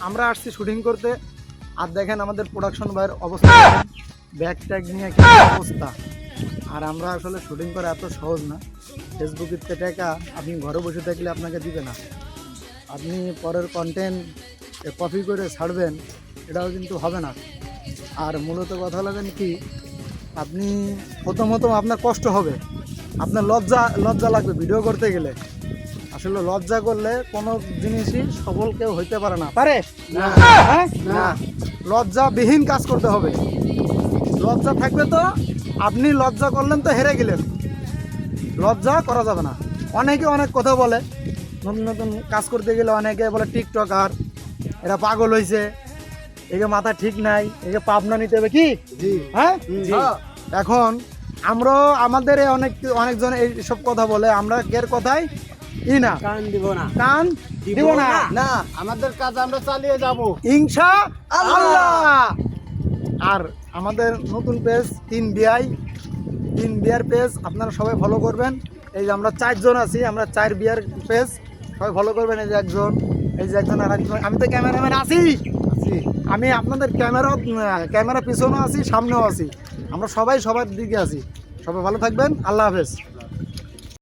আমরা আসছি শুটিং করতে, আর দেখেন আমাদের প্রোডাকশন ভাইয়ের অবস্থা, ব্যাগ ট্যাগ নিয়ে কি অবস্থা। আর আমরা আসলে শুটিং করা এত সহজ না। ফেসবুকের টাকা আপনি ঘরে বসে থাকলে আপনাকে দিবে না, আপনি পরের কন্টেন্ট কপি করে ছাড়বেন, এটাও কিন্তু হবে না। আর মূলত কথা হলো কি, আপনি প্রথমত আপনার কষ্ট হবে, আপনার লজ্জা লাগবে ভিডিও করতে গেলে। আসলে লজ্জা করলে কোনো জিনিসই সফল কেউ হইতে পারে না, পারে হ্যাঁ না, লজ্জাবিহীন কাজ করতে হবে। লজ্জা থাকবে তো আপনি লজ্জা করলেন তো হেরে গেলেন, লজ্জা করা যাবে না। অনেকে অনেক কথা বলে, নতুন নতুন কাজ করতে গেলে অনেকে বলে টিকটকার, এরা পাগল হয়েছে, একে মাথা ঠিক নাই, একে পাবনা নিতে হবে কি হ্যাঁ। এখন আমরা আমাদের অনেকজন এইসব কথা বলে, আমরা এর কথাই না কান দিব না, কান দিব না, না আমাদের কাজ আমরা চালিয়ে যাব ইনশাআল্লাহ। আর আমাদের নতুন পেজ তিন বিয়ার পেজ আপনারা সবাই ফলো করবেন। এই যে আমরা 4 জন আছি, আমরা 4 বিয়ার পেজ সবাই ফলো করবেন। এই যে একজন আর একজন, আমি তো ক্যামেরাম্যান আছি, আমি আপনাদের ক্যামেরা পিছনেও আছি, সামনেও আছি, আমরা সবাই সবার দিকে আছি। সবাই ভালো থাকবেন, আল্লাহ হাফেজ।